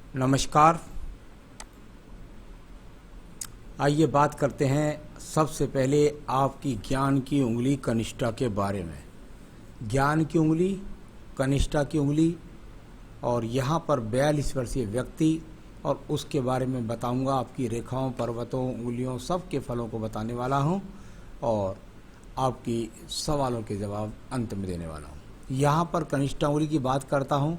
नमस्कार। आइए बात करते हैं सबसे पहले आपकी ज्ञान की उंगली कनिष्ठा के बारे में। ज्ञान की उंगली, कनिष्ठा की उंगली और यहाँ पर 42 वर्षीय व्यक्ति और उसके बारे में बताऊंगा। आपकी रेखाओं, पर्वतों, उंगलियों सब के फलों को बताने वाला हूँ और आपकी सवालों के जवाब अंत में देने वाला हूँ। यहाँ पर कनिष्ठा उंगली की बात करता हूँ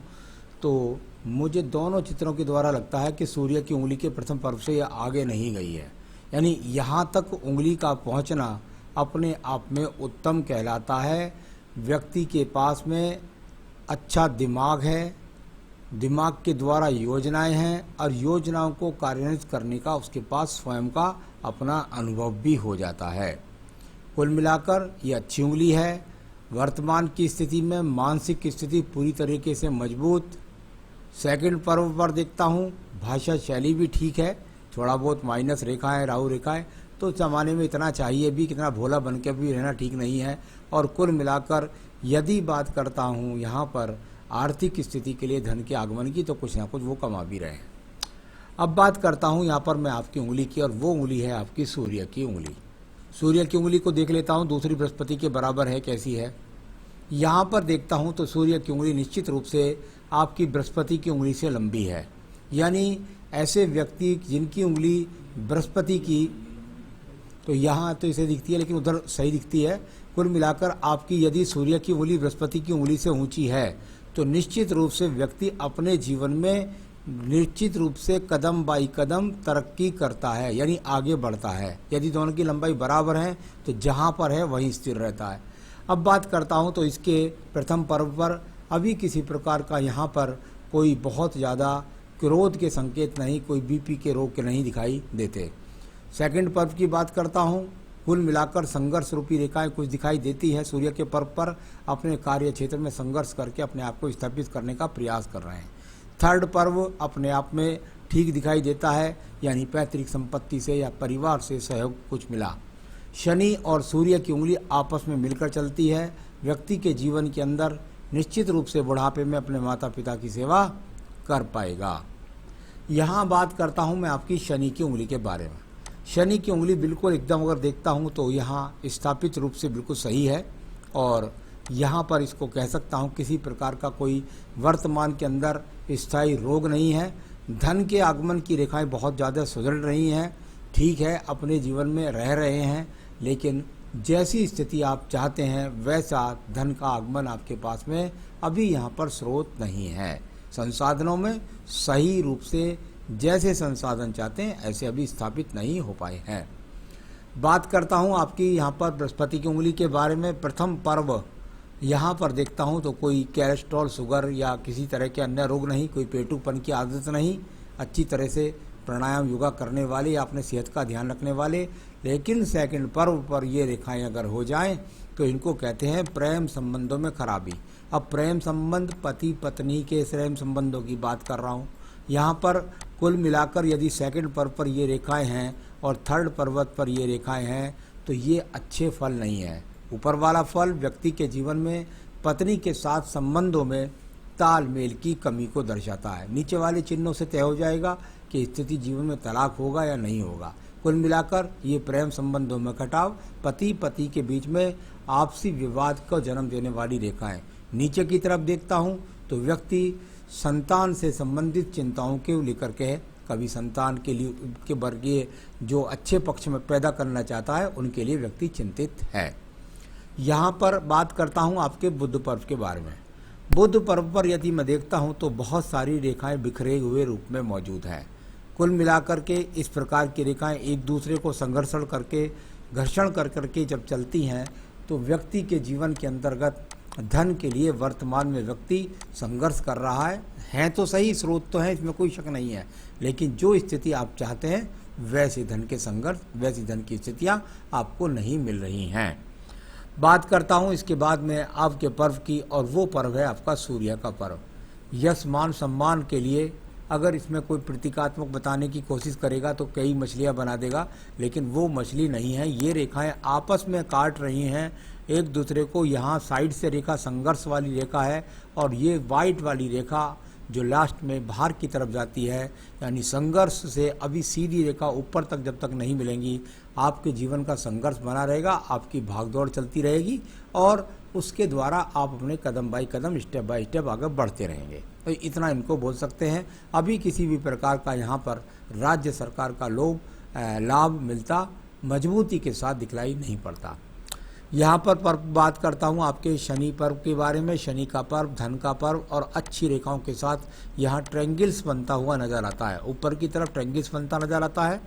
तो मुझे दोनों चित्रों के द्वारा लगता है कि सूर्य की उंगली के प्रथम पर्व से यह आगे नहीं गई है, यानी यहाँ तक उंगली का पहुँचना अपने आप में उत्तम कहलाता है। व्यक्ति के पास में अच्छा दिमाग है, दिमाग के द्वारा योजनाएं हैं और योजनाओं को कार्यान्वित करने का उसके पास स्वयं का अपना अनुभव भी हो जाता है। कुल मिलाकर ये अच्छी उंगली है। वर्तमान की स्थिति में मानसिक स्थिति पूरी तरीके से मजबूत। सेकंड पर्व पर देखता हूँ भाषा शैली भी ठीक है, थोड़ा बहुत माइनस रेखाएं, राहु रेखाएं, तो जमाने में इतना चाहिए भी, कितना भोला बन के भी रहना ठीक नहीं है। और कुल मिलाकर यदि बात करता हूँ यहाँ पर आर्थिक स्थिति के लिए धन के आगमन की, तो कुछ ना कुछ वो कमा भी रहे हैं। अब बात करता हूँ यहाँ पर मैं आपकी उंगली की, और वो उंगली है आपकी सूर्य की उंगली। सूर्य की उंगली को देख लेता हूँ, दूसरी बृहस्पति के बराबर है, कैसी है। यहाँ पर देखता हूँ तो सूर्य की उंगली निश्चित रूप से आपकी बृहस्पति की उंगली से लंबी है, यानी ऐसे व्यक्ति जिनकी उंगली बृहस्पति की, तो यहाँ तो इसे दिखती है लेकिन उधर सही दिखती है। कुल मिलाकर आपकी यदि सूर्य की उंगली बृहस्पति की उंगली से ऊंची है तो निश्चित रूप से व्यक्ति अपने जीवन में निश्चित रूप से कदम बाई कदम तरक्की करता है, यानी आगे बढ़ता है। यदि दोनों की लंबाई बराबर है तो जहाँ पर है वहीं स्थिर रहता है। अब बात करता हूँ तो इसके प्रथम पर्व पर अभी किसी प्रकार का यहाँ पर कोई बहुत ज़्यादा क्रोध के संकेत नहीं, कोई बीपी के रोग के नहीं दिखाई देते। सेकंड पर्व की बात करता हूँ, कुल मिलाकर संघर्ष रूपी रेखाएं कुछ दिखाई देती है। सूर्य के पर्व पर अपने कार्य क्षेत्र में संघर्ष करके अपने आप को स्थापित करने का प्रयास कर रहे हैं। थर्ड पर्व अपने आप में ठीक दिखाई देता है, यानी पैतृक संपत्ति से या परिवार से सहयोग कुछ मिला। शनि और सूर्य की उंगली आपस में मिलकर चलती है। व्यक्ति के जीवन के अंदर निश्चित रूप से बुढ़ापे में अपने माता पिता की सेवा कर पाएगा। यहाँ बात करता हूँ मैं आपकी शनि की उंगली के बारे में। शनि की उंगली बिल्कुल एकदम अगर देखता हूँ तो यहाँ स्थापित रूप से बिल्कुल सही है, और यहाँ पर इसको कह सकता हूँ किसी प्रकार का कोई वर्तमान के अंदर स्थायी रोग नहीं है। धन के आगमन की रेखाएं बहुत ज़्यादा सुधर रही हैं, ठीक है, अपने जीवन में रह रहे हैं, लेकिन जैसी स्थिति आप चाहते हैं वैसा धन का आगमन आपके पास में अभी यहाँ पर स्रोत नहीं है। संसाधनों में सही रूप से जैसे संसाधन चाहते हैं ऐसे अभी स्थापित नहीं हो पाए हैं। बात करता हूँ आपकी यहाँ पर बृहस्पति की उंगली के बारे में। प्रथम पर्व यहाँ पर देखता हूँ तो कोई कोलेस्ट्रॉल, शुगर या किसी तरह के अन्य रोग नहीं, कोई पेटूपन की आदत नहीं, अच्छी तरह से प्राणायाम योगा करने वाले या अपने सेहत का ध्यान रखने वाले। लेकिन सेकंड पर्व पर ये रेखाएं अगर हो जाएं तो इनको कहते हैं प्रेम संबंधों में खराबी। अब प्रेम संबंध, पति पत्नी के प्रेम संबंधों की बात कर रहा हूँ। यहाँ पर कुल मिलाकर यदि सेकंड पर्व पर ये रेखाएं हैं और थर्ड पर्वत पर ये रेखाएं हैं तो ये अच्छे फल नहीं है। ऊपर वाला फल व्यक्ति के जीवन में पत्नी के साथ संबंधों में तालमेल की कमी को दर्शाता है। नीचे वाले चिन्हों से तय हो जाएगा कि स्थिति जीवन में तलाक होगा या नहीं होगा। कुल मिलाकर ये प्रेम संबंधों में कटाव, पति पति के बीच में आपसी विवाद को जन्म देने वाली रेखाएं। नीचे की तरफ देखता हूँ तो व्यक्ति संतान से संबंधित चिंताओं के लेकर के कभी संतान के लिए के वर्गीय जो अच्छे पक्ष में पैदा करना चाहता है उनके लिए व्यक्ति चिंतित है। यहाँ पर बात करता हूँ आपके बुध पर्व के बारे में। बुध पर्व पर यदि मैं देखता हूँ तो बहुत सारी रेखाएं बिखरे हुए रूप में मौजूद हैं। कुल मिलाकर के इस प्रकार की रेखाएं एक दूसरे को घर्षण कर करके जब चलती हैं तो व्यक्ति के जीवन के अंतर्गत धन के लिए वर्तमान में व्यक्ति संघर्ष कर रहा है तो सही, स्रोत तो है, इसमें कोई शक नहीं है, लेकिन जो स्थिति आप चाहते हैं वैसे धन के संघर्ष, वैसी धन की स्थितियाँ आपको नहीं मिल रही हैं। बात करता हूँ इसके बाद में आपके पर्व की, और वो पर्व है आपका सूर्य का पर्व। यश मान सम्मान के लिए अगर इसमें कोई प्रतीकात्मक बताने की कोशिश करेगा तो कई मछलियाँ बना देगा, लेकिन वो मछली नहीं है। ये रेखाएं आपस में काट रही हैं एक दूसरे को। यहाँ साइड से रेखा संघर्ष वाली रेखा है और ये वाइट वाली रेखा जो लास्ट में बाहर की तरफ जाती है, यानी संघर्ष से अभी सीधी रेखा ऊपर तक जब तक नहीं मिलेंगी, आपके जीवन का संघर्ष बना रहेगा, आपकी भागदौड़ चलती रहेगी और उसके द्वारा आप अपने कदम बाई कदम, स्टेप बाय स्टेप आगे बढ़ते रहेंगे। तो इतना इनको बोल सकते हैं। अभी किसी भी प्रकार का यहाँ पर राज्य सरकार का लाभ मिलता मजबूती के साथ दिखलाई नहीं पड़ता। यहाँ पर बात करता हूँ आपके शनि पर्व के बारे में। शनि का पर्व, धन का पर्व और अच्छी रेखाओं के साथ यहाँ ट्रायंगल्स बनता हुआ नजर आता है। ऊपर की तरफ ट्रायंगल्स बनता नजर आता है,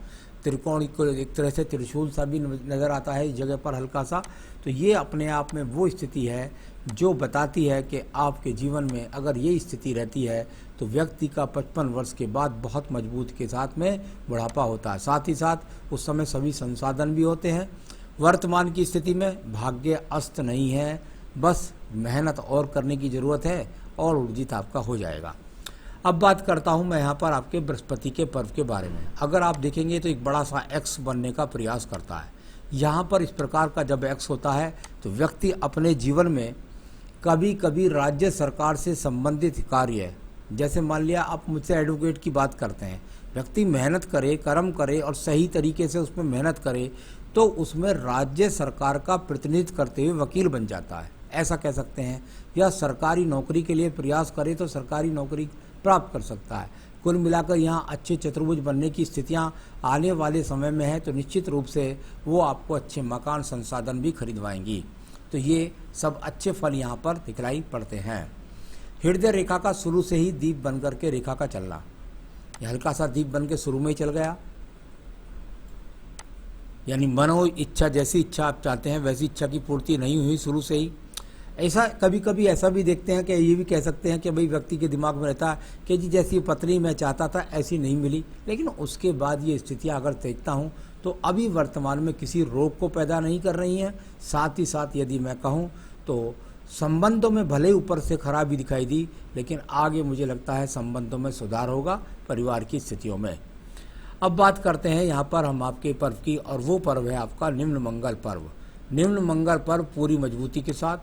त्रिकोण को एक तरह से त्रिशूल सा भी नज़र आता है इस जगह पर हल्का सा। तो ये अपने आप में वो स्थिति है जो बताती है कि आपके जीवन में अगर ये स्थिति रहती है तो व्यक्ति का 55 वर्ष के बाद बहुत मजबूत के साथ में बुढ़ापा होता है। साथ ही साथ उस समय सभी संसाधन भी होते हैं। वर्तमान की स्थिति में भाग्य अस्त नहीं है, बस मेहनत और करने की ज़रूरत है और उर्जित आपका हो जाएगा। अब बात करता हूं मैं यहाँ पर आपके बृहस्पति के पर्व के बारे में। अगर आप देखेंगे तो एक बड़ा सा एक्स बनने का प्रयास करता है। यहाँ पर इस प्रकार का जब एक्स होता है तो व्यक्ति अपने जीवन में कभी कभी राज्य सरकार से संबंधित कार्य, जैसे मान लिया आप मुझसे एडवोकेट की बात करते हैं, व्यक्ति मेहनत करे, कर्म करे और सही तरीके से उसमें मेहनत करे तो उसमें राज्य सरकार का प्रतिनिधित्व करते हुए वकील बन जाता है, ऐसा कह सकते हैं। या सरकारी नौकरी के लिए प्रयास करे तो सरकारी नौकरी प्राप्त कर सकता है। कुल मिलाकर यहाँ अच्छे चतुर्भुज बनने की स्थितियाँ आने वाले समय में है, तो निश्चित रूप से वो आपको अच्छे मकान संसाधन भी खरीदवाएंगी। तो ये सब अच्छे फल यहाँ पर दिखलाई पड़ते हैं। हृदय रेखा का शुरू से ही दीप बन करके रेखा का चलना, ये हल्का सा दीप बन के शुरू में ही चल गया, यानी मनो इच्छा, जैसी इच्छा आप चाहते हैं वैसी इच्छा की पूर्ति नहीं हुई शुरू से ही। ऐसा कभी कभी ऐसा भी देखते हैं कि ये भी कह सकते हैं कि भाई व्यक्ति के दिमाग में रहता है कि जी जैसी पत्नी मैं चाहता था ऐसी नहीं मिली, लेकिन उसके बाद ये स्थितियां अगर देखता हूँ तो अभी वर्तमान में किसी रोग को पैदा नहीं कर रही हैं। साथ ही साथ यदि मैं कहूँ तो संबंधों में भले ऊपर से खराबी दिखाई दी, लेकिन आगे मुझे लगता है संबंधों में सुधार होगा परिवार की स्थितियों में। अब बात करते हैं यहाँ पर हम आपके पर्व की, और वो पर्व है आपका निम्न मंगल पर्व। निम्न मंगल पर्व पूरी मजबूती के साथ,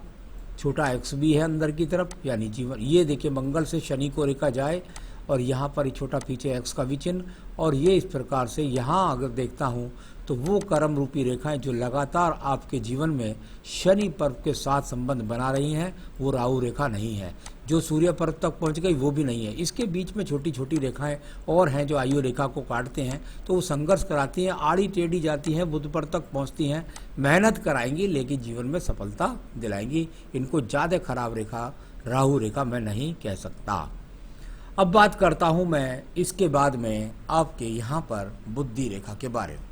छोटा एक्स भी है अंदर की तरफ, यानी जीवन, ये देखिए मंगल से शनि को रेखा जाए और यहाँ पर ही छोटा पीछे एक्स का भी चिन्ह, और ये इस प्रकार से यहाँ अगर देखता हूँ तो वो कर्म रूपी रेखाएं जो लगातार आपके जीवन में शनि पर्व के साथ संबंध बना रही हैं, वो राहु रेखा नहीं है। जो सूर्य पर्व तक पहुंच गई वो भी नहीं है। इसके बीच में छोटी छोटी रेखाएं और हैं जो आयु रेखा को काटते हैं, तो वो संघर्ष कराती हैं, आड़ी टेढ़ी जाती हैं, बुध पर तक पहुंचती हैं, मेहनत कराएंगी लेकिन जीवन में सफलता दिलाएंगी। इनको ज़्यादा खराब रेखा राहु रेखा मैं नहीं कह सकता। अब बात करता हूं मैं इसके बाद में आपके यहाँ पर बुद्धि रेखा के बारे में।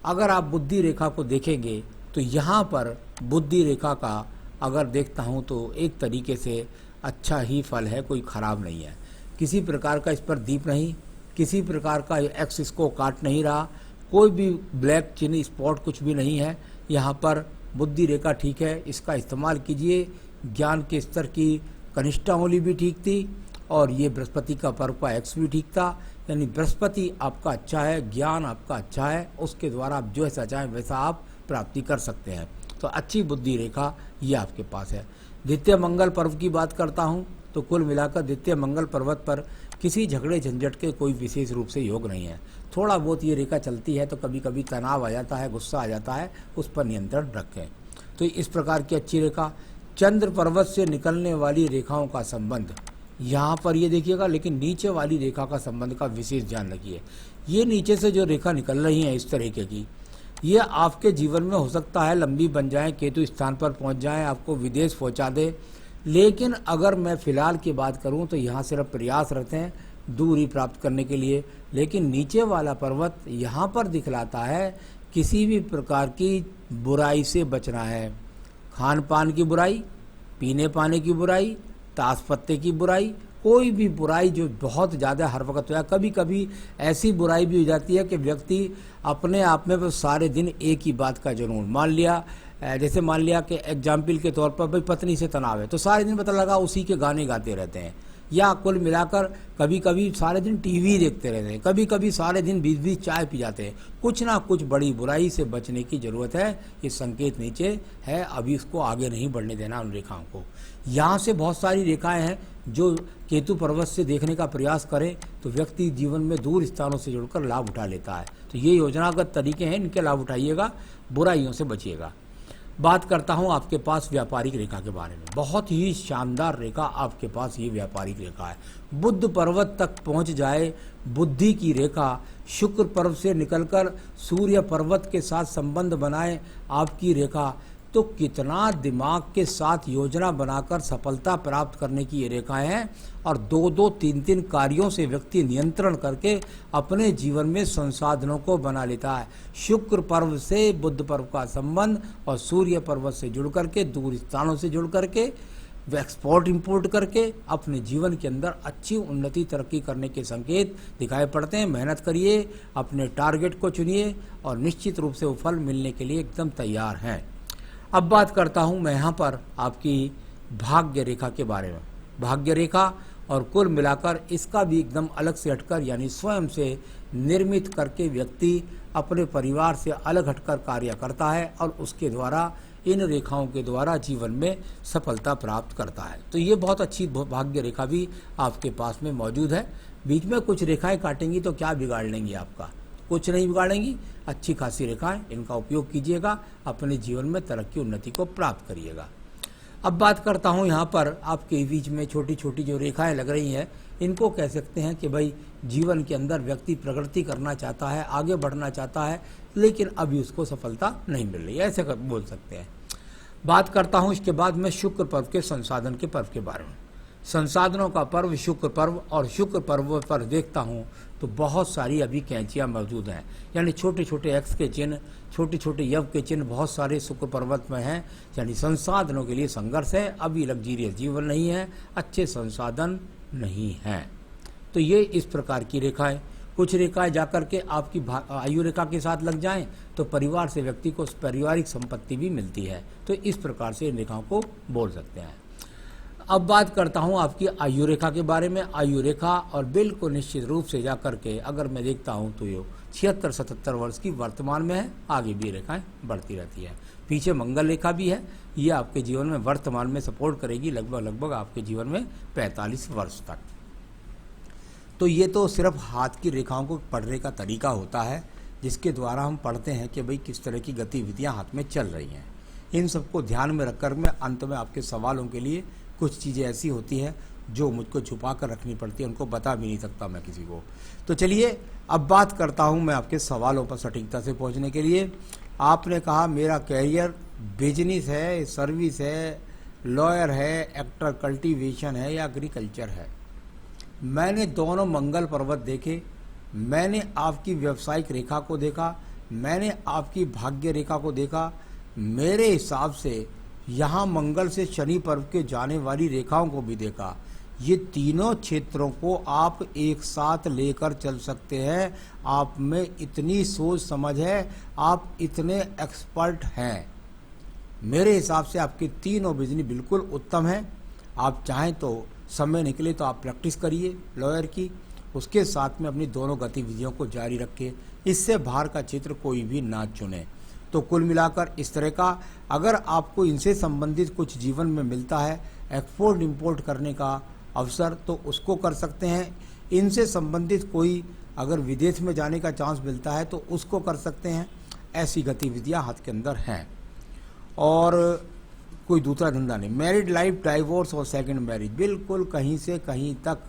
अगर आप बुद्धि रेखा को देखेंगे तो यहाँ पर बुद्धि रेखा का अगर देखता हूँ तो एक तरीके से अच्छा ही फल है, कोई खराब नहीं है। किसी प्रकार का इस पर दीप नहीं, किसी प्रकार का एक्स इसको काट नहीं रहा, कोई भी ब्लैक चिन्ह स्पॉट कुछ भी नहीं है। यहाँ पर बुद्धि रेखा ठीक है, इसका इस्तेमाल कीजिए। ज्ञान के स्तर की कनिष्ठा होली भी ठीक थी और ये बृहस्पति का पर्व का एक्स भी ठीक था, यानी बृहस्पति आपका अच्छा है, ज्ञान आपका अच्छा है, उसके द्वारा आप जो ऐसा चाहें वैसा आप प्राप्ति कर सकते हैं। तो अच्छी बुद्धि रेखा ये आपके पास है। द्वितीय मंगल पर्व की बात करता हूँ तो कुल मिलाकर द्वितीय मंगल पर्वत पर किसी झगड़े झंझट के कोई विशेष रूप से योग नहीं है। थोड़ा बहुत ये रेखा चलती है तो कभी कभी तनाव आ जाता है, गुस्सा आ जाता है, उस पर नियंत्रण रखें। तो इस प्रकार की अच्छी रेखा। चंद्र पर्वत से निकलने वाली रेखाओं का संबंध यहाँ पर ये देखिएगा, लेकिन नीचे वाली रेखा का संबंध का विशेष ध्यान रखिए। ये नीचे से जो रेखा निकल रही है इस तरीके की, ये आपके जीवन में हो सकता है लंबी बन जाए, केतु स्थान पर पहुंच जाए, आपको विदेश पहुंचा दे। लेकिन अगर मैं फिलहाल की बात करूं तो यहाँ सिर्फ प्रयास रहते हैं दूरी प्राप्त करने के लिए। लेकिन नीचे वाला पर्वत यहाँ पर दिखलाता है किसी भी प्रकार की बुराई से बचना है। खान पान की बुराई, पीने पाने की बुराई, ताश पत्ते की बुराई, कोई भी बुराई जो बहुत ज़्यादा हर वक्त हो जाए। कभी कभी ऐसी बुराई भी हो जाती है कि व्यक्ति अपने आप में सारे दिन एक ही बात का जुनून, मान लिया कि एग्जाम्पल के तौर पर भाई पत्नी से तनाव है तो सारे दिन पता लगा उसी के गाने गाते रहते हैं, या कुल मिलाकर कभी कभी सारे दिन टीवी देखते रहते हैं, कभी कभी सारे दिन 20-20 चाय पी जाते हैं। कुछ ना कुछ बड़ी बुराई से बचने की ज़रूरत है। ये संकेत नीचे है, अभी इसको आगे नहीं बढ़ने देना उन रेखाओं को। यहाँ से बहुत सारी रेखाएं हैं जो केतु पर्वत से देखने का प्रयास करे तो व्यक्ति जीवन में दूर स्थानों से जुड़कर लाभ उठा लेता है। तो ये योजनागत तरीके हैं, इनके लाभ उठाइएगा, बुराइयों से बचिएगा। बात करता हूँ आपके पास व्यापारिक रेखा के बारे में। बहुत ही शानदार रेखा आपके पास ये व्यापारिक रेखा है। बुध पर्वत तक पहुँच जाए बुद्धि की रेखा, शुक्र पर्व से निकलकर सूर्य पर्वत के साथ संबंध बनाए आपकी रेखा, तो कितना दिमाग के साथ योजना बनाकर सफलता प्राप्त करने की ये रेखाएं हैं। और 2-2, 3-3 कार्यों से व्यक्ति नियंत्रण करके अपने जीवन में संसाधनों को बना लेता है। शुक्र पर्व से बुध पर्व का संबंध और सूर्य पर्वत से जुड़ करके, दूर स्थानों से जुड़ करके, एक्सपोर्ट इंपोर्ट करके अपने जीवन के अंदर अच्छी उन्नति तरक्की करने के संकेत दिखाई पड़ते हैं। मेहनत करिए, अपने टारगेट को चुनिए और निश्चित रूप से वो फल मिलने के लिए एकदम तैयार हैं। अब बात करता हूं मैं यहाँ पर आपकी भाग्य रेखा के बारे में। भाग्य रेखा और कुल मिलाकर इसका भी एकदम अलग से हटकर, यानी स्वयं से निर्मित करके व्यक्ति अपने परिवार से अलग हटकर कार्य करता है और उसके द्वारा, इन रेखाओं के द्वारा जीवन में सफलता प्राप्त करता है। तो ये बहुत अच्छी भाग्य रेखा भी आपके पास में मौजूद है। बीच में कुछ रेखाएं काटेंगी तो क्या बिगाड़ लेंगी आपका? कुछ नहीं बिगाड़ेंगी, अच्छी खासी रेखाएं, इनका उपयोग कीजिएगा, अपने जीवन में तरक्की उन्नति को प्राप्त करिएगा। अब बात करता हूं यहाँ पर आपके बीच में छोटी छोटी जो रेखाएं लग रही हैं, इनको कह सकते हैं कि भाई जीवन के अंदर व्यक्ति प्रगति करना चाहता है, आगे बढ़ना चाहता है, लेकिन अभी उसको सफलता नहीं मिल रही है, ऐसे बोल सकते हैं। बात करता हूँ इसके बाद मैं शुक्र पर्व के संसाधन के पर्व के बारे में। संसाधनों का पर्व शुक्र पर्व, और शुक्र पर्व पर देखता हूँ तो बहुत सारी अभी कैंचियाँ मौजूद हैं, यानी छोटे छोटे एक्स के चिन्ह, छोटे छोटे यव के चिन्ह बहुत सारे शुक्र पर्वत में हैं। यानी संसाधनों के लिए संघर्ष है, अभी लग्जीरियस जीवन नहीं है, अच्छे संसाधन नहीं हैं। तो ये इस प्रकार की रेखाएं, कुछ रेखाएं जाकर के आपकी आयु रेखा के साथ लग जाएं तो परिवार से व्यक्ति को पारिवारिक संपत्ति भी मिलती है। तो इस प्रकार से इन रेखाओं को बोल सकते हैं। अब बात करता हूं आपकी आयु रेखा के बारे में। आयु रेखा और बिल्कुल निश्चित रूप से जाकर के अगर मैं देखता हूं तो ये 76-77 वर्ष की वर्तमान में है, आगे भी रेखाएं बढ़ती रहती है। पीछे मंगल रेखा भी है, ये आपके जीवन में वर्तमान में सपोर्ट करेगी लगभग आपके जीवन में 45 वर्ष तक। तो ये तो सिर्फ हाथ की रेखाओं को पढ़ने का तरीका होता है, जिसके द्वारा हम पढ़ते हैं कि भाई किस तरह की गतिविधियां हाथ में चल रही हैं। इन सबको ध्यान में रखकर मैं अंत में आपके सवालों के लिए कुछ चीज़ें ऐसी होती हैं जो मुझको छुपा कर रखनी पड़ती है, उनको बता भी नहीं सकता मैं किसी को। तो चलिए अब बात करता हूं मैं आपके सवालों पर सटीकता से पहुंचने के लिए। आपने कहा मेरा कैरियर बिजनेस है, सर्विस है, लॉयर है, एक्टर कल्टीवेशन है या एग्रीकल्चर है। मैंने दोनों मंगल पर्वत देखे, मैंने आपकी व्यावसायिक रेखा को देखा, मैंने आपकी भाग्य रेखा को देखा। मेरे हिसाब से यहाँ मंगल से शनि पर्व के जाने वाली रेखाओं को भी देखा। ये तीनों क्षेत्रों को आप एक साथ लेकर चल सकते हैं। आप में इतनी सोच समझ है, आप इतने एक्सपर्ट हैं। मेरे हिसाब से आपके तीनों बिजनेस बिल्कुल उत्तम हैं। आप चाहें तो समय निकले तो आप प्रैक्टिस करिए लॉयर की, उसके साथ में अपनी दोनों गतिविधियों को जारी रखें। इससे बाहर का क्षेत्र कोई भी ना चुने। तो कुल मिलाकर इस तरह का अगर आपको इनसे संबंधित कुछ जीवन में मिलता है, एक्सपोर्ट इंपोर्ट करने का अवसर, तो उसको कर सकते हैं। इनसे संबंधित कोई अगर विदेश में जाने का चांस मिलता है तो उसको कर सकते हैं। ऐसी गतिविधियां हाथ के अंदर हैं और कोई दूसरा धंधा नहीं। मैरिड लाइफ, डाइवोर्स और सेकंड मैरिज बिल्कुल कहीं से कहीं तक।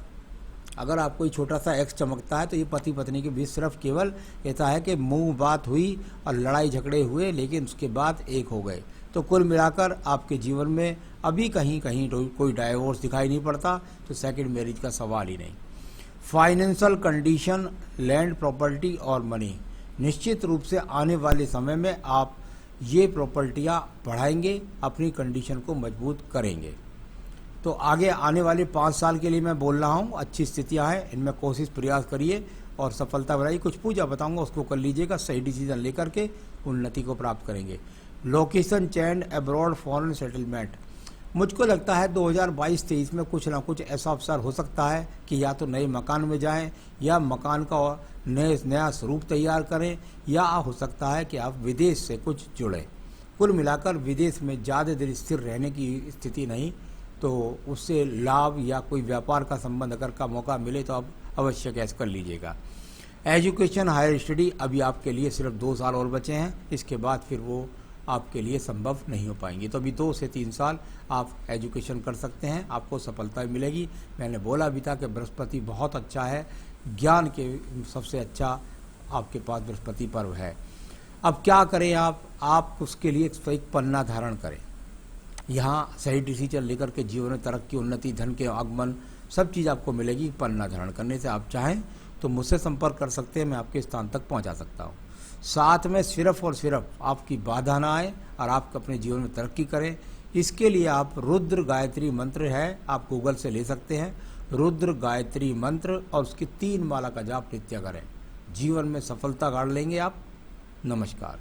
अगर आप कोई छोटा सा एक्स चमकता है तो ये पति पत्नी के बीच सिर्फ केवल ऐसा है कि मुंह बात हुई और लड़ाई झगड़े हुए, लेकिन उसके बाद एक हो गए। तो कुल मिलाकर आपके जीवन में अभी कहीं कहीं कोई डाइवोर्स दिखाई नहीं पड़ता, तो सेकंड मैरिज का सवाल ही नहीं। फाइनेंशियल कंडीशन, लैंड, प्रॉपर्टी और मनी, निश्चित रूप से आने वाले समय में आप ये प्रॉपर्टियाँ बढ़ाएंगे, अपनी कंडीशन को मजबूत करेंगे। तो आगे आने वाले 5 साल के लिए मैं बोल रहा हूँ, अच्छी स्थितियाँ हैं, इनमें कोशिश प्रयास करिए और सफलता बनाइए। कुछ पूजा बताऊँगा उसको कर लीजिएगा, सही डिसीजन लेकर के उन्नति को प्राप्त करेंगे। Location change, abroad, foreign settlement, मुझको लगता है 2022-23 में कुछ ना कुछ ऐसा अवसर हो सकता है कि या तो नए मकान में जाएं या मकान का नया स्वरूप तैयार करें, या हो सकता है कि आप विदेश से कुछ जुड़ें। कुल मिलाकर विदेश में ज़्यादा देर स्थिर रहने की स्थिति नहीं, तो उससे लाभ या कोई व्यापार का संबंध अगर का मौका मिले तो आप अवश्य कैश कर लीजिएगा। एजुकेशन हायर स्टडी अभी आपके लिए सिर्फ 2 साल और बचे हैं, इसके बाद फिर वो आपके लिए संभव नहीं हो पाएंगी। तो अभी 2 से 3 साल आप एजुकेशन कर सकते हैं, आपको सफलता मिलेगी। मैंने बोला भी था कि बृहस्पति बहुत अच्छा है, ज्ञान के सबसे अच्छा आपके पास बृहस्पति पर्व है। अब क्या करें आप उसके लिए एक पन्ना धारण करें। यहाँ सही डिसीजन लेकर के जीवन में तरक्की, उन्नति, धन के आगमन सब चीज़ आपको मिलेगी पन्ना धारण करने से। आप चाहें तो मुझसे संपर्क कर सकते हैं, मैं आपके स्थान तक पहुँचा सकता हूँ। साथ में सिर्फ और सिर्फ आपकी बाधा ना आए और आप अपने जीवन में तरक्की करें, इसके लिए आप रुद्र गायत्री मंत्र है, आप गूगल से ले सकते हैं। रुद्र गायत्री मंत्र और उसकी 3 माला का जाप नित्य करें, जीवन में सफलता गाड़ लेंगे आप। नमस्कार।